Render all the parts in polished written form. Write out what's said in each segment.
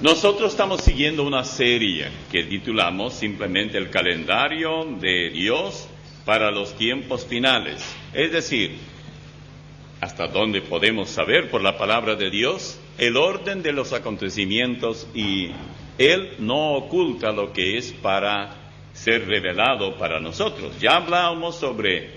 Nosotros estamos siguiendo una serie que titulamos simplemente El calendario de Dios para los tiempos finales. Es decir, hasta dónde podemos saber por la palabra de Dios el orden de los acontecimientos, y Él no oculta lo que es para ser revelado para nosotros. Ya hablábamos sobre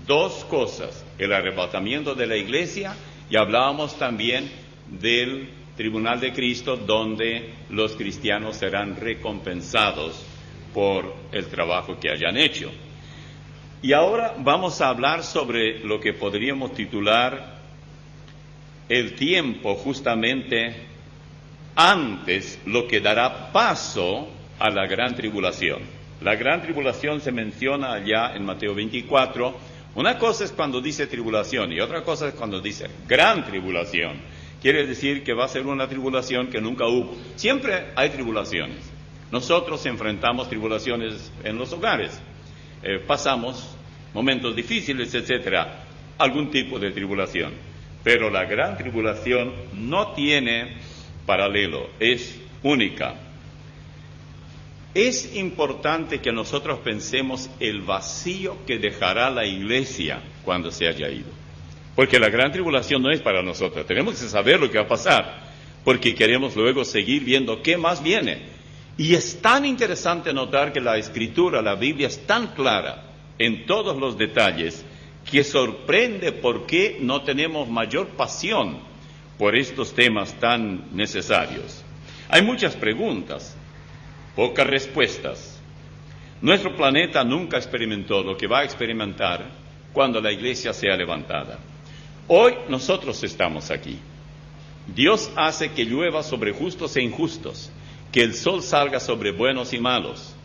dos cosas: el arrebatamiento de la iglesia, y hablábamos también del tribunal de Cristo, donde los cristianos serán recompensados por el trabajo que hayan hecho. Y ahora vamos a hablar sobre lo que podríamos titular el tiempo justamente antes, lo que dará paso a la gran tribulación. La gran tribulación se menciona allá en Mateo 24. Una cosa es cuando dice tribulación y otra cosa es cuando dice gran tribulación. Quiere decir que va a ser una tribulación que nunca hubo. Siempre hay tribulaciones. Nosotros enfrentamos tribulaciones en los hogares. Pasamos momentos difíciles, etcétera, algún tipo de tribulación. Pero la gran tribulación no tiene paralelo, es única. Es importante que nosotros pensemos el vacío que dejará la iglesia cuando se haya ido. Porque la gran tribulación no es para nosotros. Tenemos que saber lo que va a pasar, porque queremos luego seguir viendo qué más viene. Y es tan interesante notar que la Escritura, la Biblia, es tan clara en todos los detalles, que sorprende por qué no tenemos mayor pasión por estos temas tan necesarios. Hay muchas preguntas, pocas respuestas. Nuestro planeta nunca experimentó lo que va a experimentar cuando la iglesia sea levantada. Hoy nosotros estamos aquí. Dios hace que llueva sobre justos e injustos, que el sol salga sobre buenos y malos.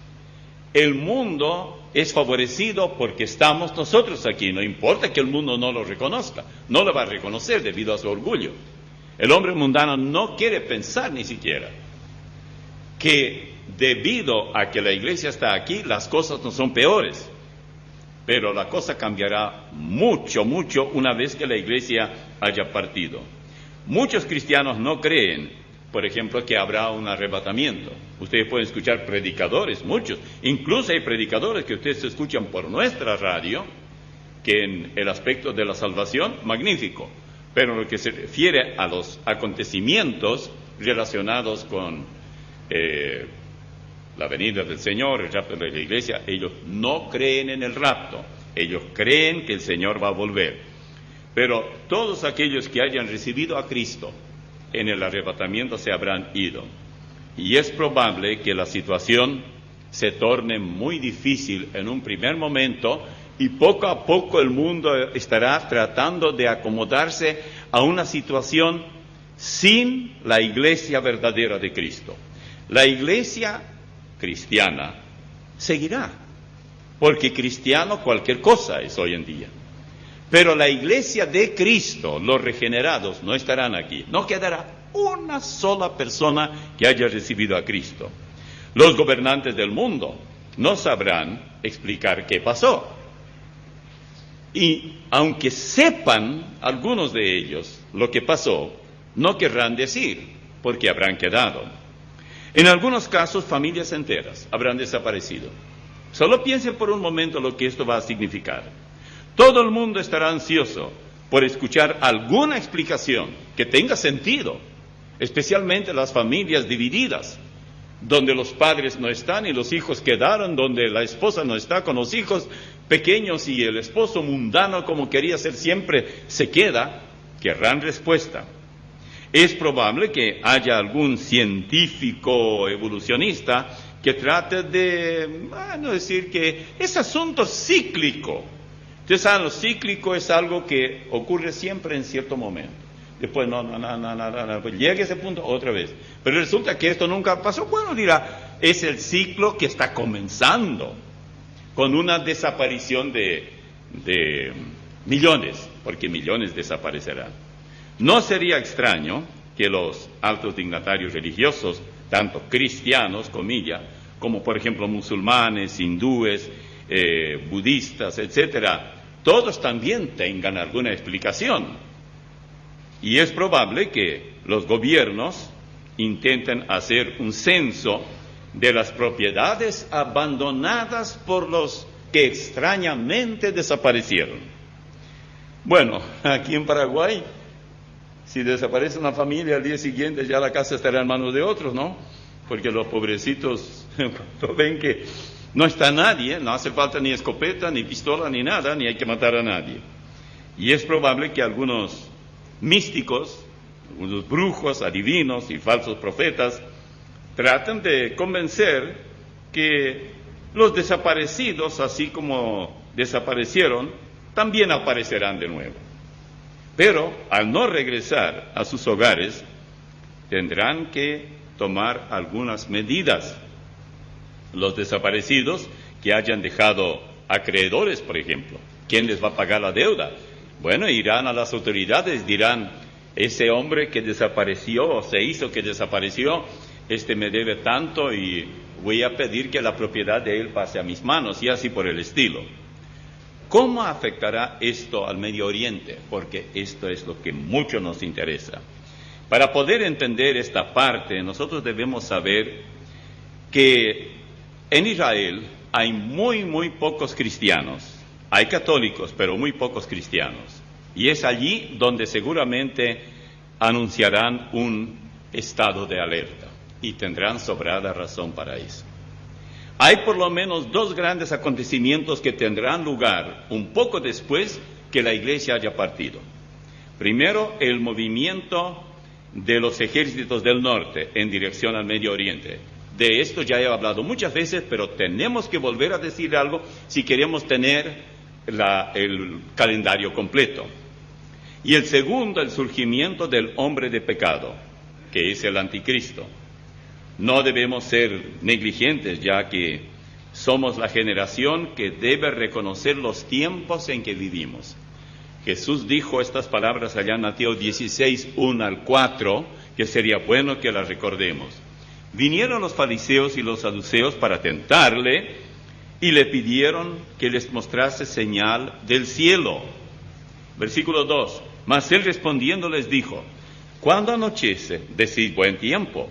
El mundo es favorecido porque estamos nosotros aquí. No importa que el mundo no lo reconozca, no lo va a reconocer debido a su orgullo. El hombre mundano no quiere pensar ni siquiera que debido a que la iglesia está aquí, las cosas no son peores. Pero la cosa cambiará mucho, mucho una vez que la iglesia haya partido. Muchos cristianos no creen, por ejemplo, que habrá un arrebatamiento. Ustedes pueden escuchar predicadores, muchos. Incluso hay predicadores que ustedes escuchan por nuestra radio, que en el aspecto de la salvación, magnífico. Pero en lo que se refiere a los acontecimientos relacionados con la venida del Señor, el rapto de la iglesia, ellos no creen en el rapto. Ellos creen que el Señor va a volver. Pero todos aquellos que hayan recibido a Cristo en el arrebatamiento se habrán ido. Y es probable que la situación se torne muy difícil en un primer momento, y poco a poco el mundo estará tratando de acomodarse a una situación sin la iglesia verdadera de Cristo. La iglesia cristiana seguirá, porque cristiano cualquier cosa es hoy en día. Pero la iglesia de Cristo, los regenerados, no estarán aquí. No quedará una sola persona que haya recibido a Cristo. Los gobernantes del mundo no sabrán explicar qué pasó. Y aunque sepan algunos de ellos lo que pasó, no querrán decir, porque habrán quedado. En algunos casos, familias enteras habrán desaparecido. Solo piensen por un momento lo que esto va a significar. Todo el mundo estará ansioso por escuchar alguna explicación que tenga sentido, especialmente las familias divididas, donde los padres no están y los hijos quedaron, donde la esposa no está con los hijos pequeños y el esposo mundano, como quería ser siempre, se queda. Querrán respuesta. Es probable que haya algún científico evolucionista que trate de decir que es asunto cíclico. Ustedes saben, lo cíclico es algo que ocurre siempre en cierto momento. Después no, pues llega a ese punto otra vez. Pero resulta que esto nunca pasó. Bueno, dirá, es el ciclo que está comenzando con una desaparición de millones, porque millones desaparecerán. No sería extraño que los altos dignatarios religiosos, tanto cristianos, comillas, como por ejemplo musulmanes, hindúes, budistas, etcétera, todos también tengan alguna explicación. Y es probable que los gobiernos intentan hacer un censo de las propiedades abandonadas por los que extrañamente desaparecieron. Bueno, aquí en Paraguay, si desaparece una familia al día siguiente, ya la casa estará en manos de otros, ¿no? Porque los pobrecitos, cuando ven que no está nadie, no hace falta ni escopeta, ni pistola, ni nada, ni hay que matar a nadie. Y es probable que algunos místicos, algunos brujos, adivinos y falsos profetas, traten de convencer que los desaparecidos, así como desaparecieron, también aparecerán de nuevo. Pero al no regresar a sus hogares, tendrán que tomar algunas medidas. Los desaparecidos que hayan dejado acreedores, por ejemplo, ¿quién les va a pagar la deuda? Bueno, irán a las autoridades, dirán, ese hombre que desapareció o se hizo que desapareció, me debe tanto y voy a pedir que la propiedad de él pase a mis manos, y así por el estilo. ¿Cómo afectará esto al Medio Oriente? Porque esto es lo que mucho nos interesa. Para poder entender esta parte, nosotros debemos saber que en Israel hay muy pocos cristianos. Hay católicos, pero muy pocos cristianos. Y es allí donde seguramente anunciarán un estado de alerta. Y tendrán sobrada razón para eso. Hay por lo menos dos grandes acontecimientos que tendrán lugar un poco después que la iglesia haya partido. Primero, el movimiento de los ejércitos del norte en dirección al Medio Oriente. De esto ya he hablado muchas veces, pero tenemos que volver a decir algo si queremos tener el calendario completo. Y el segundo, el surgimiento del hombre de pecado, que es el anticristo. No debemos ser negligentes, ya que somos la generación que debe reconocer los tiempos en que vivimos. Jesús dijo estas palabras allá en Mateo 16, 1 al 4, que sería bueno que las recordemos. Vinieron los fariseos y los saduceos para tentarle y le pidieron que les mostrase señal del cielo. Versículo 2, mas él respondiendo les dijo, cuando anochece, decid buen tiempo,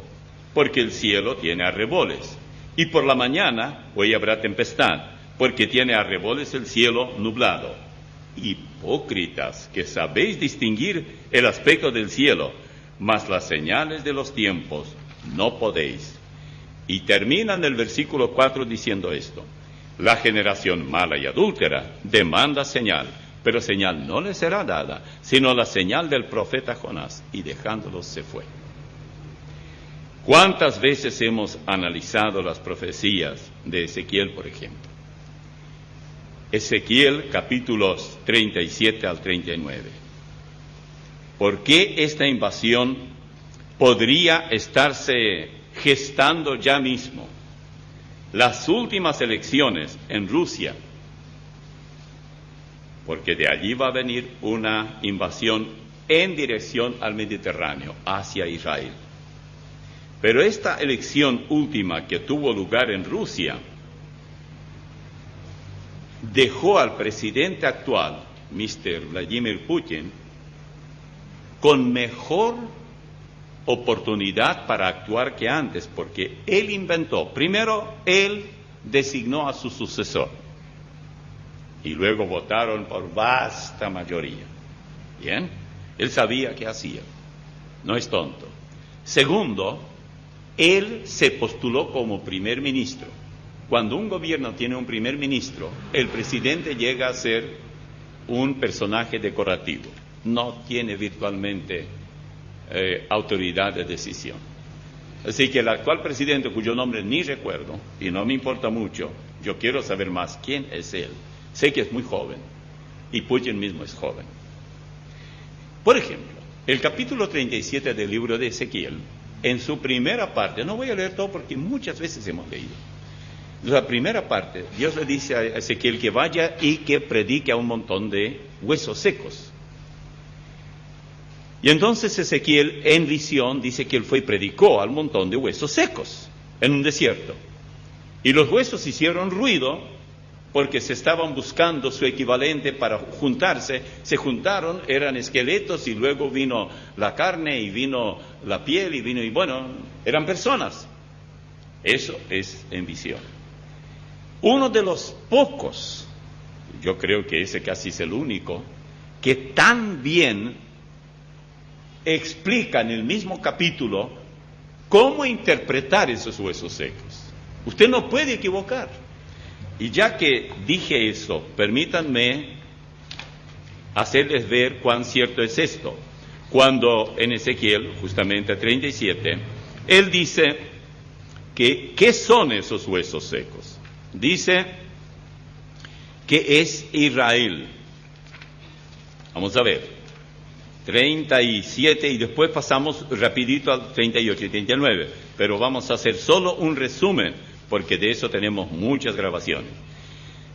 porque el cielo tiene arreboles, y por la mañana hoy habrá tempestad, porque tiene arreboles el cielo nublado. Hipócritas, que sabéis distinguir el aspecto del cielo, mas las señales de los tiempos no podéis. Y termina en el versículo 4 diciendo esto, la generación mala y adúltera demanda señal, pero señal no le será dada, sino la señal del profeta Jonás, y dejándolos se fue. ¿Cuántas veces hemos analizado las profecías de Ezequiel, por ejemplo? Ezequiel, capítulos 37 al 39. ¿Por qué esta invasión podría estarse gestando ya mismo? Las últimas elecciones en Rusia, porque de allí va a venir una invasión en dirección al Mediterráneo, hacia Israel. Pero esta elección última que tuvo lugar en Rusia dejó al presidente actual, Mr. Vladimir Putin, con mejor oportunidad para actuar que antes, porque él inventó, primero él designó a su sucesor y luego votaron por vasta mayoría. Bien, él sabía qué hacía, no es tonto. Segundo, él se postuló como primer ministro. Cuando un gobierno tiene un primer ministro, el presidente llega a ser un personaje decorativo, no tiene virtualmente autoridad de decisión. Así que el actual presidente, cuyo nombre ni recuerdo, y no me importa mucho, yo quiero saber más quién es él. Sé que es muy joven, y Putin mismo es joven. Por ejemplo, el capítulo 37 del libro de Ezequiel, en su primera parte, no voy a leer todo porque muchas veces hemos leído, la primera parte, Dios le dice a Ezequiel que vaya y que predique a un montón de huesos secos. Y entonces Ezequiel, en visión, dice que él fue y predicó al montón de huesos secos en un desierto. Y los huesos hicieron ruido porque se estaban buscando su equivalente para juntarse. Se juntaron, eran esqueletos, y luego vino la carne, y vino la piel, y bueno, eran personas. Eso es en visión. Uno de los pocos, yo creo que ese casi es el único, que tan bien explica en el mismo capítulo cómo interpretar esos huesos secos. Usted no puede equivocar. Y ya que dije eso, permítanme hacerles ver cuán cierto es esto. Cuando en Ezequiel, justamente 37, él dice que, ¿qué son esos huesos secos? Dice que es Israel. Vamos a ver, 37, y después pasamos rapidito al 38 y 39, pero vamos a hacer solo un resumen, porque de eso tenemos muchas grabaciones.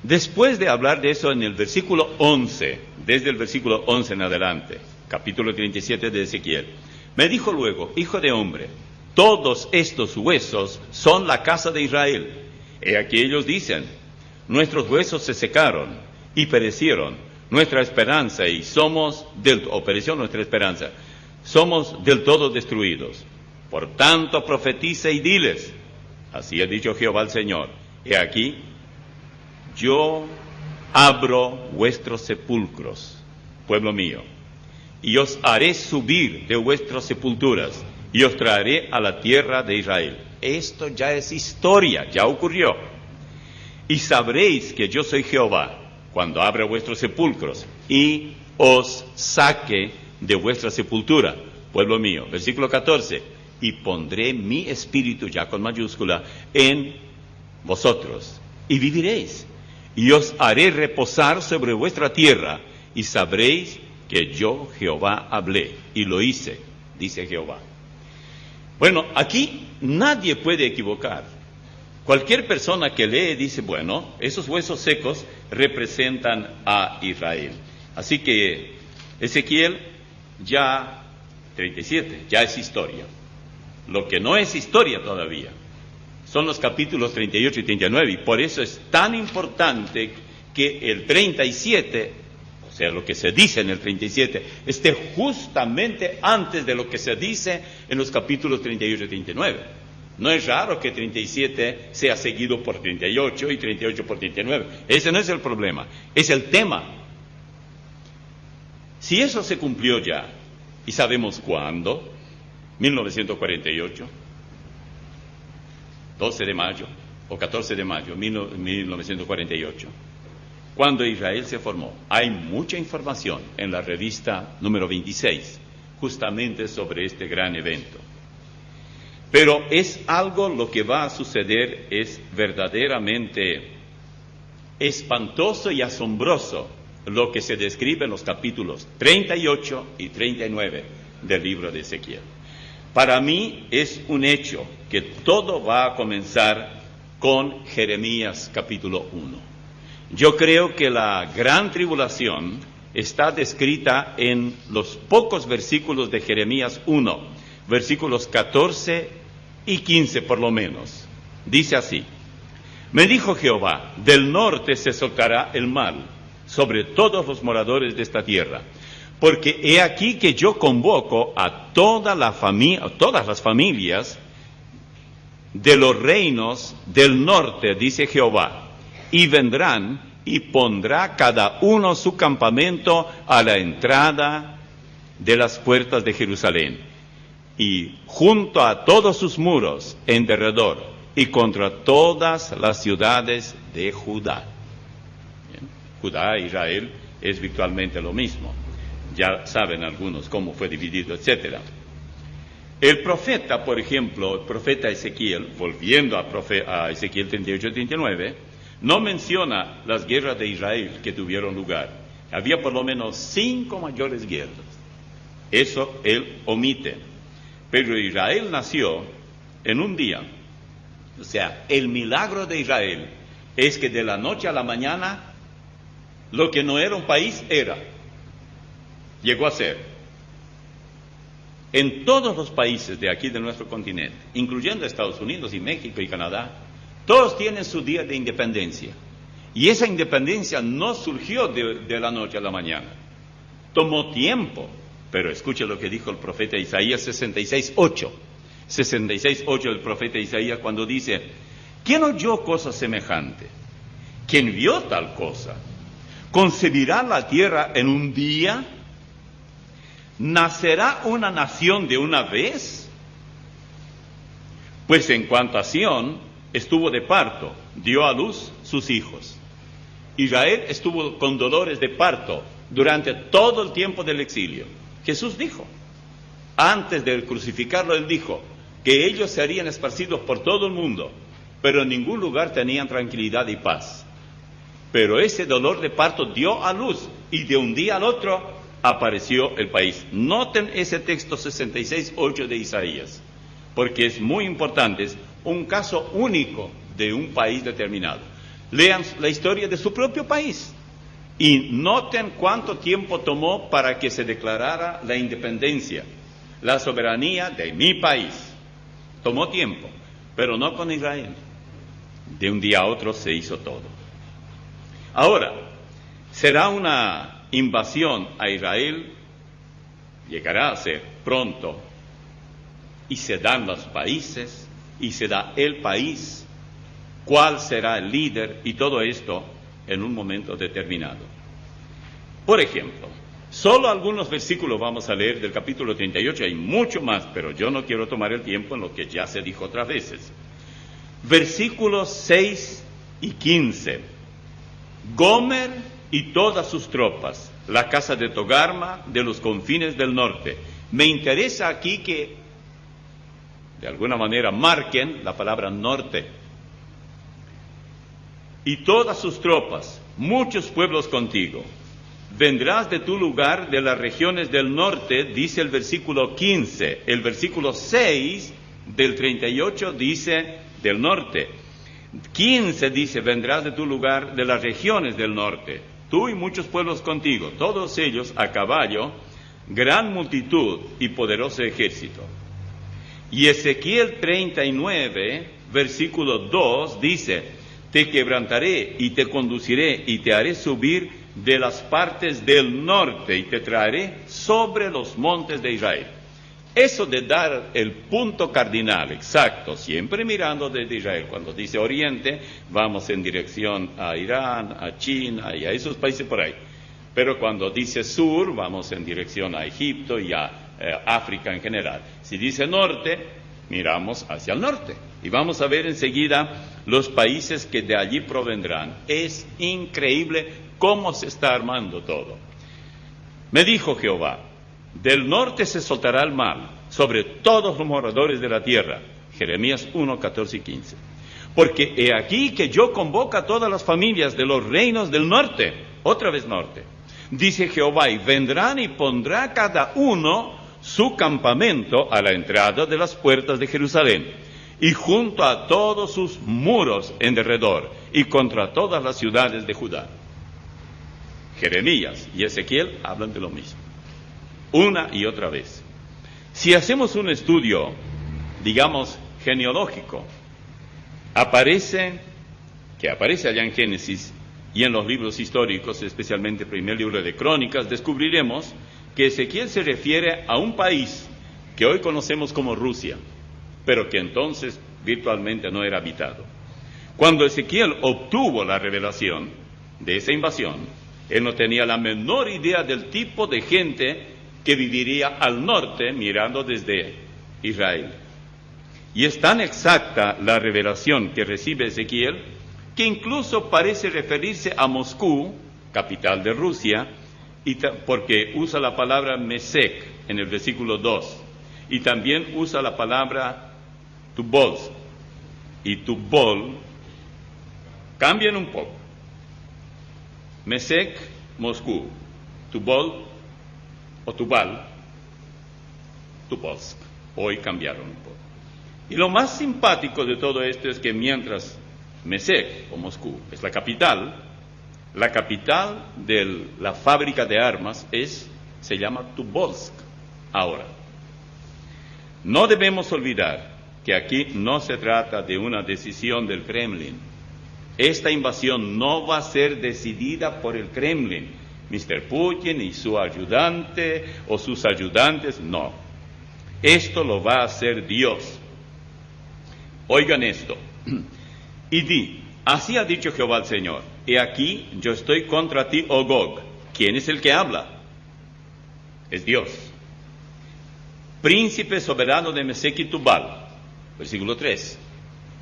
Después de hablar de eso en el versículo 11, desde el versículo 11 en adelante, capítulo 37 de Ezequiel, me dijo luego: hijo de hombre, todos estos huesos son la casa de Israel. He aquí ellos dicen: nuestros huesos se secaron y perecieron nuestra esperanza, pereció nuestra esperanza, somos del todo destruidos. Por tanto profetiza y diles: así ha dicho Jehová el Señor, he aquí, yo abro vuestros sepulcros, pueblo mío, y os haré subir de vuestras sepulturas, y os traeré a la tierra de Israel. Esto ya es historia, ya ocurrió. Y sabréis que yo soy Jehová, cuando abra vuestros sepulcros, y os saque de vuestra sepultura, pueblo mío. Versículo 14, y pondré mi espíritu, ya con mayúscula, en vosotros, y viviréis, y os haré reposar sobre vuestra tierra, y sabréis que yo Jehová hablé, y lo hice, dice Jehová. Bueno, aquí nadie puede equivocar. Cualquier persona que lee dice: bueno, esos huesos secos representan a Israel. Así que Ezequiel ya 37, ya es historia. Lo que no es historia todavía son los capítulos 38 y 39, y por eso es tan importante que el 37, o sea, lo que se dice en el 37, esté justamente antes de lo que se dice en los capítulos 38 y 39. No es raro que 37 sea seguido por 38 y 38 por 39. Ese no es el problema, es el tema. Si eso se cumplió ya, y sabemos cuándo, 1948, 12 de mayo o 14 de mayo, 1948, cuando Israel se formó. Hay mucha información en la revista número 26, justamente sobre este gran evento. Pero es algo, lo que va a suceder es verdaderamente espantoso y asombroso, lo que se describe en los capítulos 38 y 39 del libro de Ezequiel. Para mí es un hecho que todo va a comenzar con Jeremías capítulo 1. Yo creo que la gran tribulación está descrita en los pocos versículos de Jeremías 1, versículos 14 y 15 por lo menos. Dice así: me dijo Jehová, del norte se soltará el mal sobre todos los moradores de esta tierra, porque he aquí que yo convoco a todas las familias de los reinos del norte, dice Jehová, y vendrán y pondrá cada uno su campamento a la entrada de las puertas de Jerusalén, y junto a todos sus muros en derredor, y contra todas las ciudades de Judá. Bien. Judá e Israel es virtualmente lo mismo. Ya saben algunos cómo fue dividido, etc. El profeta, por ejemplo, el profeta Ezequiel, volviendo a Ezequiel 38-39, no menciona las guerras de Israel que tuvieron lugar. Había por lo menos 5 mayores guerras. Eso él omite. Pero Israel nació en un día. O sea, el milagro de Israel es que de la noche a la mañana, lo que no era un país llegó a ser. En todos los países de aquí de nuestro continente, incluyendo Estados Unidos y México y Canadá, todos tienen su día de independencia. Y esa independencia no surgió de la noche a la mañana. Tomó tiempo. Pero escuche lo que dijo el profeta Isaías 66:8. 66:8 del profeta Isaías cuando dice: ¿quién oyó cosa semejante? ¿Quién vio tal cosa? ¿Concebirá la tierra en un día? ¿Nacerá una nación de una vez? Pues en cuanto a Sión, estuvo de parto, dio a luz sus hijos. Israel estuvo con dolores de parto durante todo el tiempo del exilio. Jesús dijo, antes de crucificarlo, Él dijo que ellos serían esparcidos por todo el mundo, pero en ningún lugar tenían tranquilidad y paz. Pero ese dolor de parto dio a luz, y de un día al otro apareció el país. Noten ese texto 66:8 de Isaías, porque es muy importante, es un caso único de un país determinado. Lean la historia de su propio país y noten cuánto tiempo tomó para que se declarara la independencia, la soberanía de mi país. Tomó tiempo, pero no con Israel. De un día a otro se hizo todo. Ahora, será una invasión a Israel, llegará a ser pronto, y se dan los países, y se da el país, cuál será el líder, y todo esto en un momento determinado. Por ejemplo, solo algunos versículos vamos a leer del capítulo 38, hay mucho más, pero yo no quiero tomar el tiempo en lo que ya se dijo otras veces. Versículos 6 y 15. Gomer y todas sus tropas, la casa de Togarma de los confines del norte. Me interesa aquí que de alguna manera marquen la palabra norte. Y todas sus tropas, muchos pueblos contigo. Vendrás de tu lugar de las regiones del norte, dice el versículo 15. El versículo 6 del 38 dice del norte. 15 dice, vendrás de tu lugar de las regiones del norte, tú y muchos pueblos contigo, todos ellos a caballo, gran multitud y poderoso ejército. Y Ezequiel 39, versículo 2 dice, te quebrantaré y te conduciré y te haré subir de las partes del norte y te traeré sobre los montes de Israel. Eso de dar el punto cardinal exacto, siempre mirando desde Israel, cuando dice oriente, vamos en dirección a Irán, a China y a esos países por ahí. Pero cuando dice sur, vamos en dirección a Egipto y a África en general. Si dice norte, miramos hacia el norte. Y vamos a ver enseguida los países que de allí provendrán. Es increíble cómo se está armando todo. Me dijo Jehová, del norte se soltará el mal sobre todos los moradores de la tierra. Jeremías 1, 14 y 15. Porque he aquí que yo convoco a todas las familias de los reinos del norte, otra vez norte. Dice Jehová, y vendrán y pondrá cada uno su campamento a la entrada de las puertas de Jerusalén, y junto a todos sus muros en derredor, y contra todas las ciudades de Judá. Jeremías y Ezequiel hablan de lo mismo, una y otra vez. Si hacemos un estudio, digamos, genealógico, aparece allá en Génesis y en los libros históricos, especialmente el primer libro de Crónicas, descubriremos que Ezequiel se refiere a un país que hoy conocemos como Rusia, pero que entonces virtualmente no era habitado. Cuando Ezequiel obtuvo la revelación de esa invasión, él no tenía la menor idea del tipo de gente que viviría al norte mirando desde Israel. Y es tan exacta la revelación que recibe Ezequiel que incluso parece referirse a Moscú, capital de Rusia, porque usa la palabra Mesec en el versículo 2, y también usa la palabra Tubolsk y Tubol, cambian un poco. Mesec, Moscú, Tubol o Tubal, Tubolsk, hoy cambiaron un poco. Y lo más simpático de todo esto es que mientras Mesec o Moscú es la capital de la fábrica de armas se llama Tubolsk ahora. No debemos olvidar que aquí no se trata de una decisión del Kremlin, Esta invasión no va a ser decidida por el Kremlin, Mr. Putin y su ayudante o sus ayudantes, no. Esto lo va a hacer Dios. Oigan esto. Y di, así ha dicho Jehová el Señor, he aquí yo estoy contra ti, oh Gog. ¿Quién es el que habla? Es Dios. Príncipe soberano de Mesec y Tubal, versículo 3.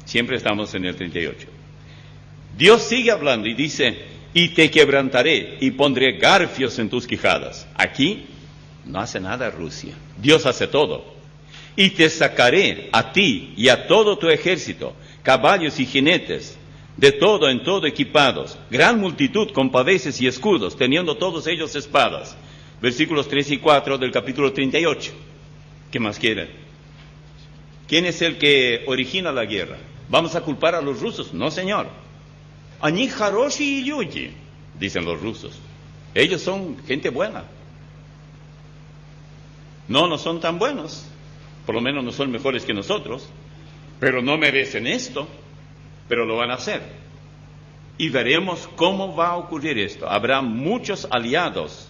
Siempre estamos en el 38. Dios sigue hablando y dice, y te quebrantaré y pondré garfios en tus quijadas. Aquí no hace nada Rusia, Dios hace todo. Y te sacaré a ti y a todo tu ejército, caballos y jinetes, de todo en todo equipados, gran multitud con paveses y escudos, teniendo todos ellos espadas. Versículos 3 y 4 del capítulo 38. ¿Qué más quieren? ¿Quién es el que origina la guerra? ¿Vamos a culpar a los rusos? No, señor. Они хорошие люди, dicen los rusos. Ellos son gente buena. No son tan buenos. Por lo menos no son mejores que nosotros. Pero no merecen esto. Pero lo van a hacer. Y veremos cómo va a ocurrir esto. Habrá muchos aliados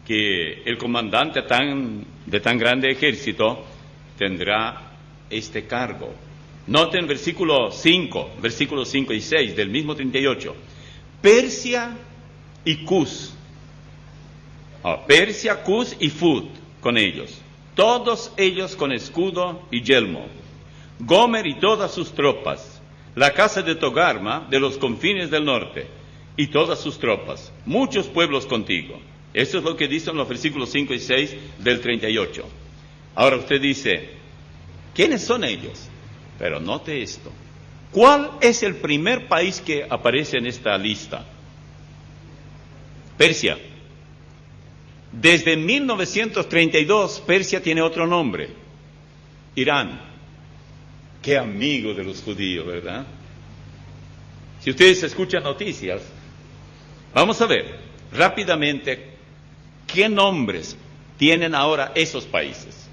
que el comandante de tan grande ejército tendrá este cargo. Noten versículos 5 y 6 del mismo 38. Persia y Cus. Persia, Cus y Fut con ellos. Todos ellos con escudo y yelmo. Gomer y todas sus tropas. La casa de Togarma de los confines del norte y todas sus tropas. Muchos pueblos contigo. Eso es lo que dicen los versículos 5 y 6 del 38. Ahora usted dice, ¿quiénes son ellos? Pero note esto. ¿Cuál es el primer país que aparece en esta lista? Persia. Desde 1932, Persia tiene otro nombre. Irán. Qué amigo de los judíos, ¿verdad? Si ustedes escuchan noticias, vamos a ver rápidamente qué nombres tienen ahora esos países.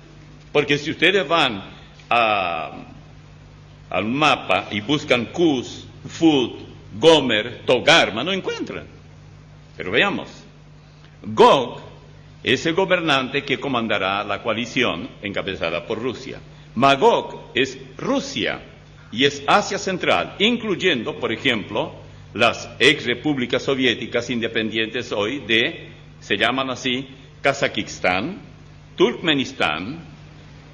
Porque si ustedes van al mapa y buscan Cus, Fut, Gomer, Togarma, no encuentran. Pero veamos. Gog es el gobernante que comandará la coalición encabezada por Rusia. Magog es Rusia y es Asia Central, incluyendo, por ejemplo, las ex repúblicas soviéticas independientes hoy se llaman así, Kazajistán, Turkmenistán,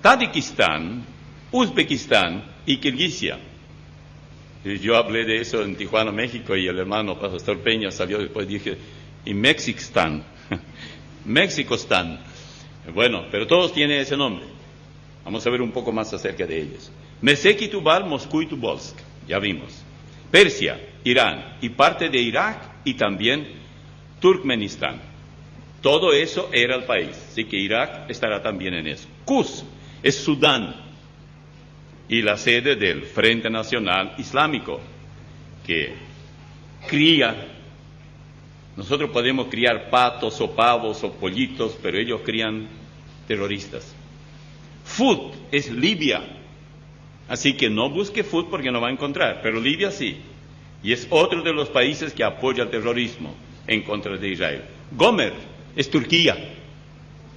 Tadjikistán, Uzbekistán y Kirguisia. Yo hablé de eso en Tijuana, México, y el hermano Pastor Peña salió después, dije, y Mexicistán, Mexicostán. Bueno, pero todos tienen ese nombre. Vamos a ver un poco más acerca de ellos. Mesec y Tubal, Moscú y Tobolsk, ya vimos. Persia, Irán y parte de Irak y también Turkmenistán. Todo eso era el país, así que Irak estará también en eso. Cus es Sudán y la sede del Frente Nacional Islámico, que cría. Nosotros podemos criar patos o pavos o pollitos, pero ellos crían terroristas. Fut es Libia, así que no busque Fut porque no va a encontrar, pero Libia sí, y es otro de los países que apoya el terrorismo en contra de Israel. Gomer es Turquía,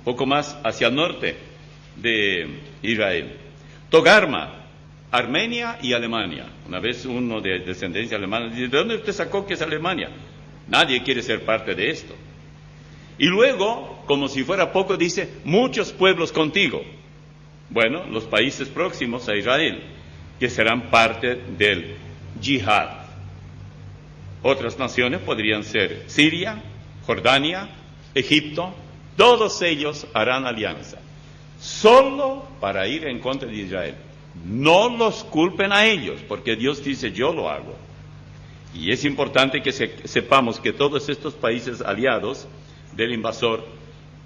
poco más hacia el norte de Israel. Togarma, Armenia y Alemania. Una vez uno de descendencia alemana dice, ¿de dónde usted sacó que es Alemania? Nadie quiere ser parte de esto. Y luego, como si fuera poco, dice, muchos pueblos contigo. Bueno, los países próximos a Israel, que serán parte del yihad. Otras naciones podrían ser Siria, Jordania, Egipto, todos ellos harán alianza, solo para ir en contra de Israel. No los culpen a ellos, porque Dios dice, yo lo hago. Y es importante que sepamos que todos estos países aliados del invasor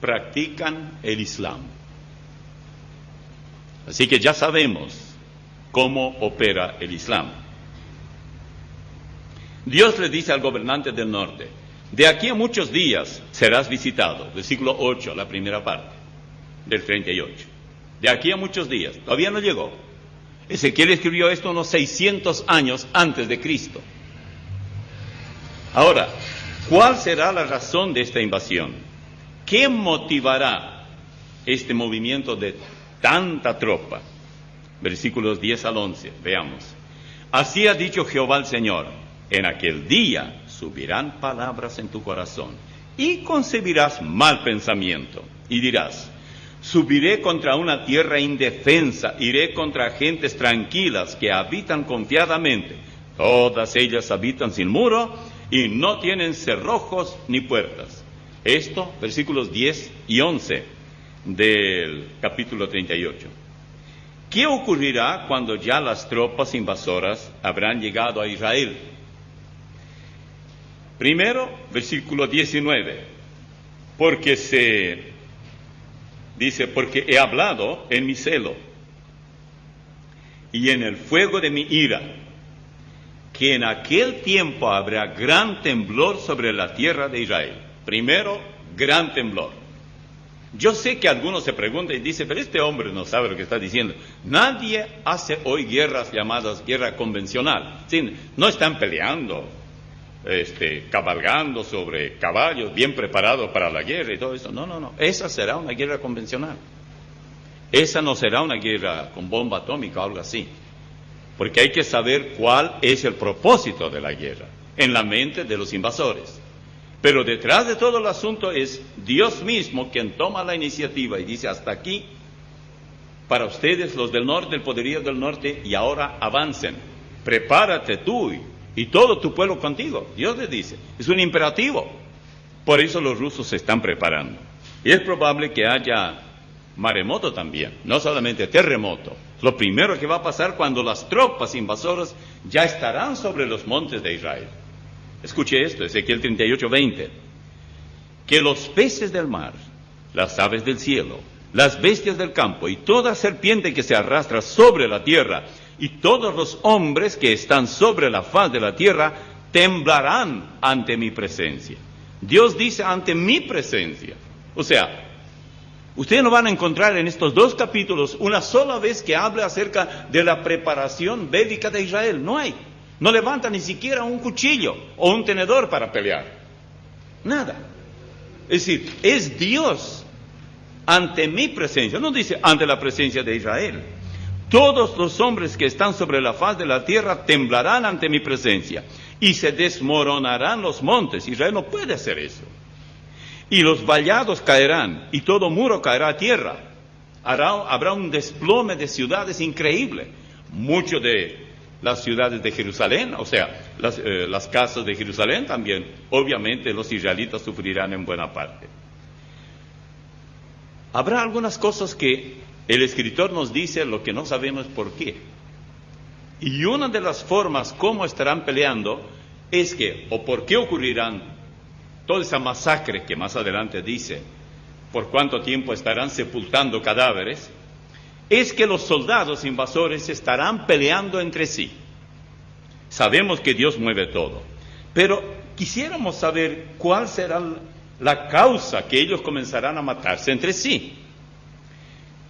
practican el Islam. Así que ya sabemos cómo opera el Islam. Dios le dice al gobernante del norte, de aquí a muchos días serás visitado. Versículo 8, la primera parte del 38. De aquí a muchos días. Todavía no llegó. Ezequiel escribió esto unos 600 años antes de Cristo. Ahora, ¿cuál será la razón de esta invasión? ¿Qué motivará este movimiento de tanta tropa? Versículos 10 al 11, veamos. Así ha dicho Jehová el Señor: en aquel día subirán palabras en tu corazón, y concebirás mal pensamiento, y dirás: subiré contra una tierra indefensa, iré contra gentes tranquilas que habitan confiadamente. Todas ellas habitan sin muro y no tienen cerrojos ni puertas. Esto, versículos 10 y 11 del capítulo 38. ¿Qué ocurrirá cuando ya las tropas invasoras habrán llegado a Israel? Primero, versículo 19. Porque he hablado en mi celo y en el fuego de mi ira, que en aquel tiempo habrá gran temblor sobre la tierra de Israel. Primero, gran temblor. Yo sé que algunos se preguntan y dicen, pero este hombre no sabe lo que está diciendo. Nadie hace hoy guerras llamadas guerra convencional. ¿Sí? No están peleando, cabalgando sobre caballos, bien preparados para la guerra y todo eso. No. Esa será una guerra convencional. Esa no será una guerra con bomba atómica o algo así. Porque hay que saber cuál es el propósito de la guerra en la mente de los invasores. Pero detrás de todo el asunto es Dios mismo quien toma la iniciativa y dice: hasta aquí, para ustedes los del norte, el poderío del norte, y ahora avancen. Prepárate tú y todo tu pueblo contigo. Dios les dice, es un imperativo. Por eso los rusos se están preparando. Y es probable que haya maremoto también, no solamente terremoto. Lo primero que va a pasar cuando las tropas invasoras ya estarán sobre los montes de Israel. Escuche esto, Ezequiel 38:20. Que los peces del mar, las aves del cielo, las bestias del campo y toda serpiente que se arrastra sobre la tierra y todos los hombres que están sobre la faz de la tierra temblarán ante mi presencia. Dios dice ante mi presencia. O sea, ustedes no van a encontrar en estos dos capítulos una sola vez que hable acerca de la preparación bélica de Israel. No hay. No levanta ni siquiera un cuchillo o un tenedor para pelear. Nada. Es decir, es Dios ante mi presencia. No dice ante la presencia de Israel. Todos los hombres que están sobre la faz de la tierra temblarán ante mi presencia y se desmoronarán los montes. Israel no puede hacer eso. Y los vallados caerán y todo muro caerá a tierra. Habrá un desplome de ciudades increíble. Mucho de las ciudades de Jerusalén, o sea, las casas de Jerusalén también, obviamente los israelitas sufrirán en buena parte. Habrá algunas cosas que el escritor nos dice lo que no sabemos por qué. Y una de las formas como estarán peleando es que, o por qué ocurrirán toda esa masacre que más adelante dice, por cuánto tiempo estarán sepultando cadáveres, es que los soldados invasores estarán peleando entre sí. Sabemos que Dios mueve todo, pero quisiéramos saber cuál será la causa que ellos comenzarán a matarse entre sí.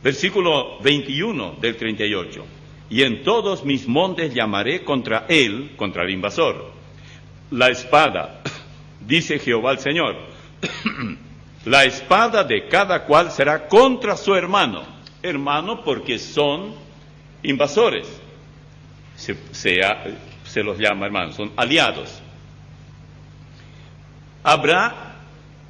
Versículo 21 del 38. Y en todos mis montes llamaré contra él, contra el invasor, la espada, dice Jehová el Señor. La espada de cada cual será contra su hermano. Hermano porque son invasores. Se los llama hermanos, son aliados. Habrá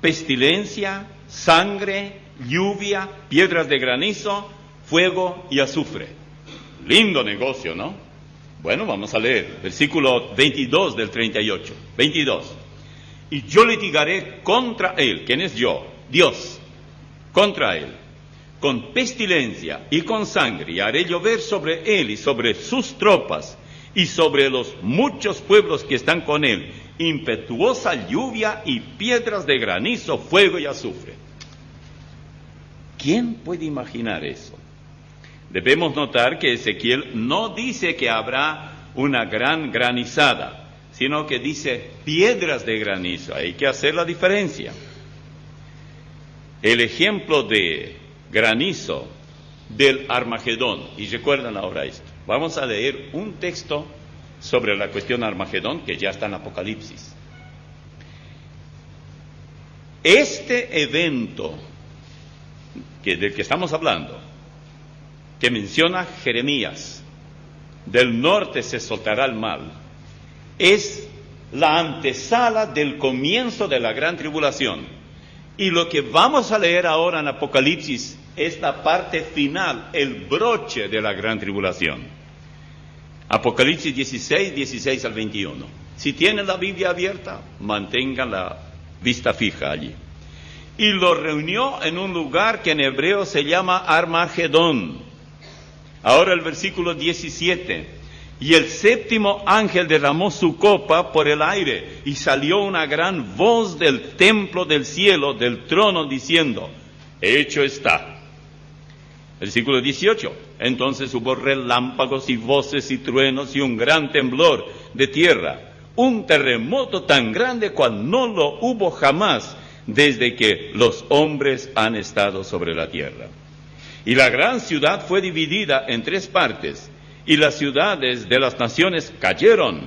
pestilencia, sangre, lluvia, piedras de granizo, fuego y azufre. Lindo negocio, ¿no? Bueno, vamos a leer. Versículo 22 del 38. 22. Y yo litigaré contra él. ¿Quién es yo? Dios. Contra él. Con pestilencia y con sangre, y haré llover sobre él y sobre sus tropas, y sobre los muchos pueblos que están con él, impetuosa lluvia y piedras de granizo, fuego y azufre. ¿Quién puede imaginar eso? Debemos notar que Ezequiel no dice que habrá una gran granizada, sino que dice piedras de granizo. Hay que hacer la diferencia. El ejemplo de granizo del Armagedón, y recuerdan ahora esto, Vamos a leer un texto sobre la cuestión Armagedón que ya está en Apocalipsis. Este evento del que estamos hablando, que menciona Jeremías, del norte se soltará el mal, es la antesala del comienzo de la gran tribulación. Y lo que vamos a leer ahora en Apocalipsis es la parte final, el broche de la gran tribulación. Apocalipsis 16, 16 al 21. Si tienen la Biblia abierta, mantengan la vista fija allí. Y lo reunió en un lugar que en hebreo se llama Armagedón. Ahora el versículo 17. Y el séptimo ángel derramó su copa por el aire, y salió una gran voz del templo del cielo, del trono, diciendo: hecho está. Versículo 18. Entonces hubo relámpagos y voces y truenos y un gran temblor de tierra, un terremoto tan grande cual no lo hubo jamás desde que los hombres han estado sobre la tierra. Y la gran ciudad fue dividida en 3 partes, y las ciudades de las naciones cayeron.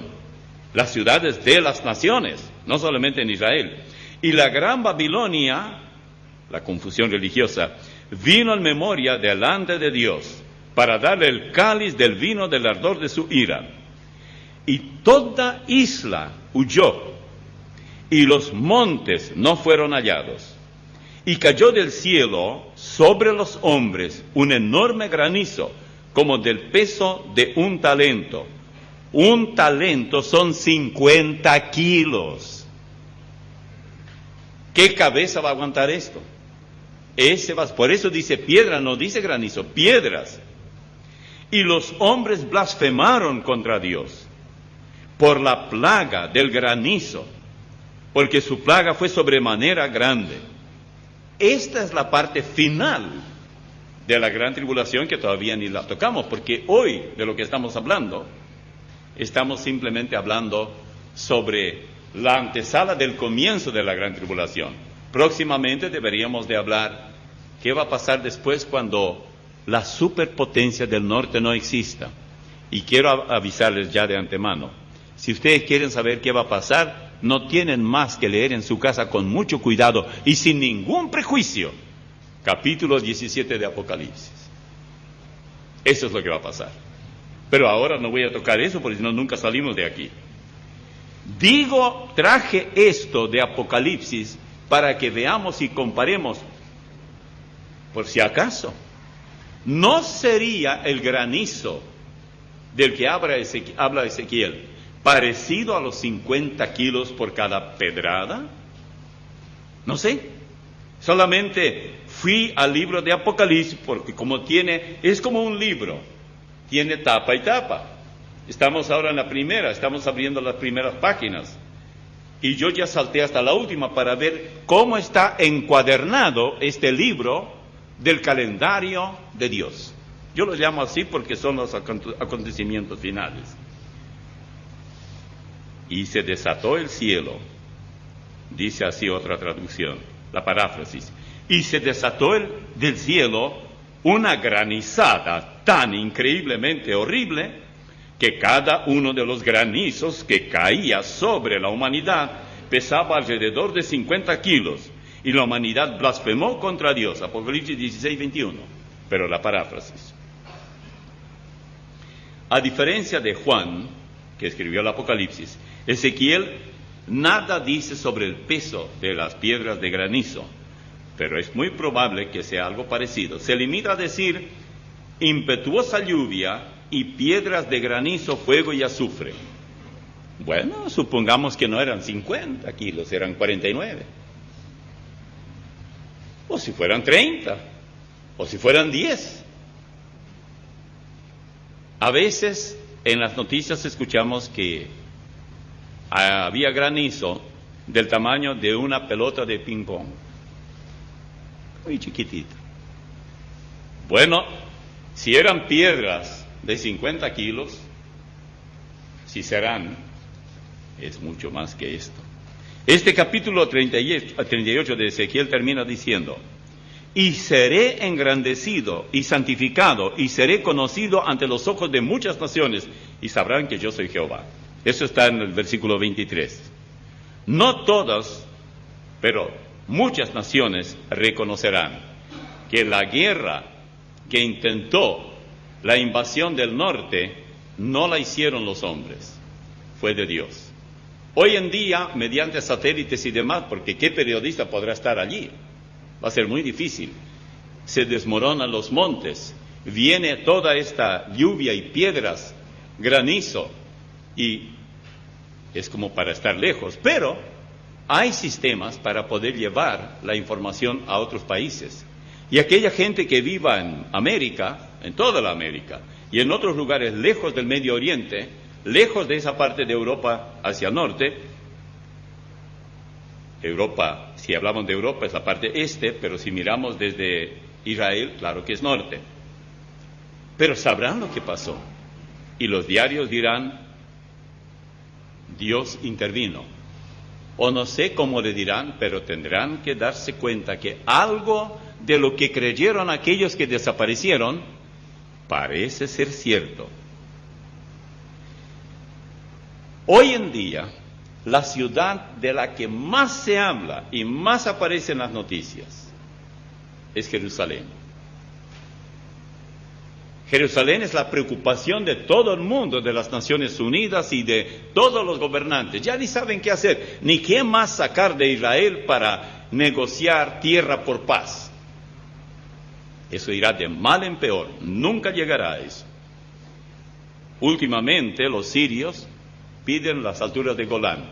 Las ciudades de las naciones, no solamente en Israel. Y la gran Babilonia, la confusión religiosa, vino en memoria delante de Dios, para darle el cáliz del vino del ardor de su ira. Y toda isla huyó, y los montes no fueron hallados. Y cayó del cielo sobre los hombres un enorme granizo, como del peso de un talento. Un talento son 50 kilos. ¿Qué cabeza va a aguantar esto? Por eso dice piedra, no dice granizo, piedras. Y los hombres blasfemaron contra Dios por la plaga del granizo, porque su plaga fue sobremanera grande. Esta es la parte final de la gran tribulación, que todavía ni la tocamos, porque hoy de lo que estamos hablando, estamos simplemente hablando sobre la antesala del comienzo de la gran tribulación. Próximamente deberíamos de hablar qué va a pasar después cuando la superpotencia del norte no exista. Y quiero avisarles ya de antemano, si ustedes quieren saber qué va a pasar, no tienen más que leer en su casa con mucho cuidado y sin ningún prejuicio capítulo 17 de Apocalipsis. Eso es lo que va a pasar. Pero ahora no voy a tocar eso, porque si no, nunca salimos de aquí. Traje esto de Apocalipsis para que veamos y comparemos, por si acaso. ¿No sería el granizo del que habla Ezequiel parecido a los 50 kilos por cada pedrada? No sé. Solamente fui al libro de Apocalipsis porque es como un libro, tiene tapa y tapa. Estamos ahora en la primera, estamos abriendo las primeras páginas. Y yo ya salté hasta la última para ver cómo está encuadernado este libro del calendario de Dios. Yo lo llamo así porque son los acontecimientos finales. Y se desató el cielo, dice así otra traducción, la paráfrasis. Y se desató del cielo una granizada tan increíblemente horrible que cada uno de los granizos que caía sobre la humanidad pesaba alrededor de 50 kilos, y la humanidad blasfemó contra Dios. Apocalipsis 16, 21. Pero la paráfrasis. A diferencia de Juan, que escribió el Apocalipsis, Ezequiel nada dice sobre el peso de las piedras de granizo, pero es muy probable que sea algo parecido. Se limita a decir impetuosa lluvia y piedras de granizo, fuego y azufre. Bueno, supongamos que no eran 50 kilos, eran 49. O si fueran 30, o si fueran 10. A veces en las noticias escuchamos que había granizo del tamaño de una pelota de ping-pong. Muy chiquitita. Bueno, si eran piedras de 50 kilos, si serán, es mucho más que esto. Este capítulo 38 de Ezequiel termina diciendo: y seré engrandecido y santificado y seré conocido ante los ojos de muchas naciones y sabrán que yo soy Jehová. Eso está en el versículo 23. No todas, pero muchas naciones reconocerán que la guerra que intentó la invasión del norte no la hicieron los hombres, fue de Dios. Hoy en día, mediante satélites y demás, porque ¿qué periodista podrá estar allí? Va a ser muy difícil. Se desmoronan los montes, viene toda esta lluvia y piedras, granizo, y es como para estar lejos. Pero hay sistemas para poder llevar la información a otros países. Y aquella gente que viva en América, en toda la América, y en otros lugares lejos del Medio Oriente, lejos de esa parte de Europa hacia el norte, Europa, si hablamos de Europa es la parte este, pero si miramos desde Israel, claro que es norte. Pero sabrán lo que pasó. Y los diarios dirán, Dios intervino. O no sé cómo le dirán, pero tendrán que darse cuenta que algo de lo que creyeron aquellos que desaparecieron parece ser cierto. Hoy en día, la ciudad de la que más se habla y más aparece en las noticias es Jerusalén. Jerusalén es la preocupación de todo el mundo, de las Naciones Unidas y de todos los gobernantes. Ya ni saben qué hacer, ni qué más sacar de Israel para negociar tierra por paz. Eso irá de mal en peor, nunca llegará a eso. Últimamente los sirios piden las alturas de Golán.